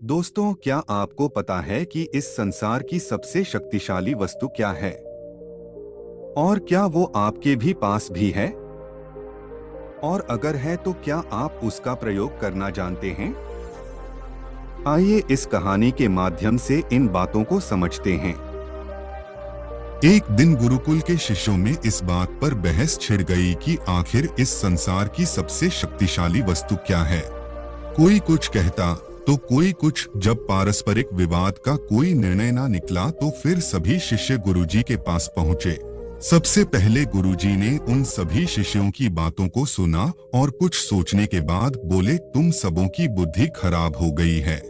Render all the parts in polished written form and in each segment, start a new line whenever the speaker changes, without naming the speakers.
दोस्तों, क्या आपको पता है कि इस संसार की सबसे शक्तिशाली वस्तु क्या है? और क्या वो आपके भी पास भी है? और अगर है तो क्या आप उसका प्रयोग करना जानते हैं? आइए इस कहानी के माध्यम से इन बातों को समझते हैं। एक दिन गुरुकुल के शिष्यों में इस बात पर बहस छिड़ गई कि आखिर इस संसार की सबसे शक्तिशाली वस्तु क्या है। कोई कुछ कहता तो कोई कुछ। जब पारस्परिक विवाद का कोई निर्णय ना निकला तो फिर सभी शिष्य गुरुजी के पास पहुंचे। सबसे पहले गुरुजी ने उन सभी शिष्यों की बातों को सुना और कुछ सोचने के बाद बोले, तुम सबों की बुद्धि खराब हो गई है।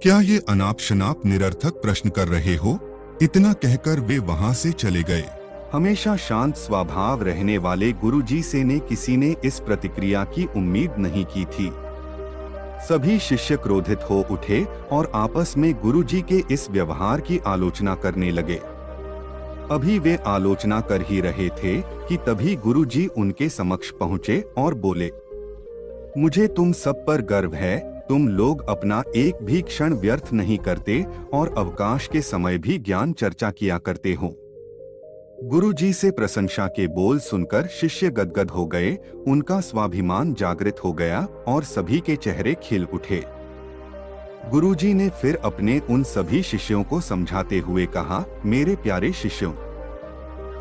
क्या ये अनाप शनाप निरर्थक प्रश्न कर रहे हो? इतना कहकर वे वहां से चले गए। हमेशा शांत स्वभाव रहने वाले गुरुजी से ने किसी ने इस प्रतिक्रिया की उम्मीद नहीं की थी। सभी शिष्य क्रोधित हो उठे और आपस में गुरुजी के इस व्यवहार की आलोचना करने लगे। अभी वे आलोचना कर ही रहे थे कि तभी गुरुजी उनके समक्ष पहुंचे और बोले, मुझे तुम सब पर गर्व है। तुम लोग अपना एक भी क्षण व्यर्थ नहीं करते और अवकाश के समय भी ज्ञान चर्चा किया करते हो। गुरुजी से प्रशंसा के बोल सुनकर शिष्य गदगद हो गए। उनका स्वाभिमान जागृत हो गया और सभी के चेहरे खिल उठे। गुरुजी ने फिर अपने उन सभी शिष्यों को समझाते हुए कहा, मेरे प्यारे शिष्यों,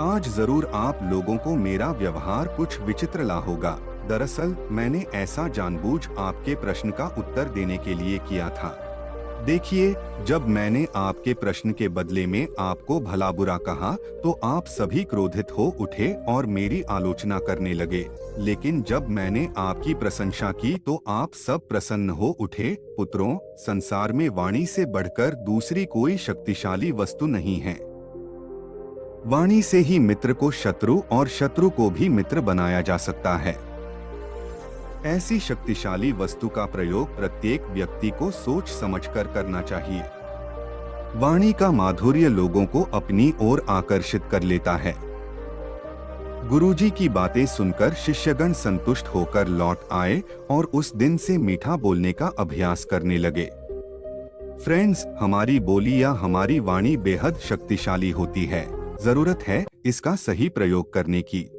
आज जरूर आप लोगों को मेरा व्यवहार कुछ विचित्र ला होगा। दरअसल मैंने ऐसा जानबूझ आपके प्रश्न का उत्तर देने के लिए किया था। देखिए, जब मैंने आपके प्रश्न के बदले में आपको भला बुरा कहा तो आप सभी क्रोधित हो उठे और मेरी आलोचना करने लगे, लेकिन जब मैंने आपकी प्रशंसा की तो आप सब प्रसन्न हो उठे। पुत्रों, संसार में वाणी से बढ़कर दूसरी कोई शक्तिशाली वस्तु नहीं है। वाणी से ही मित्र को शत्रु और शत्रु को भी मित्र बनाया जा सकता है। ऐसी शक्तिशाली वस्तु का प्रयोग प्रत्येक व्यक्ति को सोच समझकर करना चाहिए। वाणी का माधुर्य लोगों को अपनी ओर आकर्षित कर लेता है। गुरुजी की बातें सुनकर शिष्यगण संतुष्ट होकर लौट आए और उस दिन से मीठा बोलने का अभ्यास करने लगे। फ्रेंड्स, हमारी बोली या हमारी वाणी बेहद शक्तिशाली होती है। जरूरत है इसका सही प्रयोग करने की।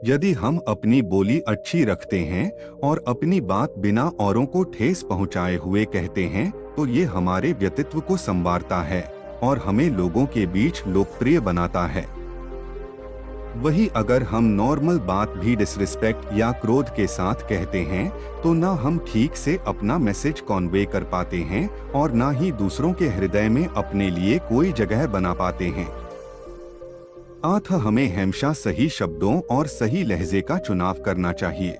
यदि हम अपनी बोली अच्छी रखते हैं और अपनी बात बिना औरों को ठेस पहुंचाए हुए कहते हैं तो ये हमारे व्यक्तित्व को संवारता है और हमें लोगों के बीच लोकप्रिय बनाता है। वही अगर हम नॉर्मल बात भी डिसरिस्पेक्ट या क्रोध के साथ कहते हैं तो ना हम ठीक से अपना मैसेज कन्वे कर पाते हैं और ना ही दूसरों के हृदय में अपने लिए कोई जगह बना पाते हैं। अतः हमें हमेशा सही शब्दों और सही लहजे का चुनाव करना चाहिए।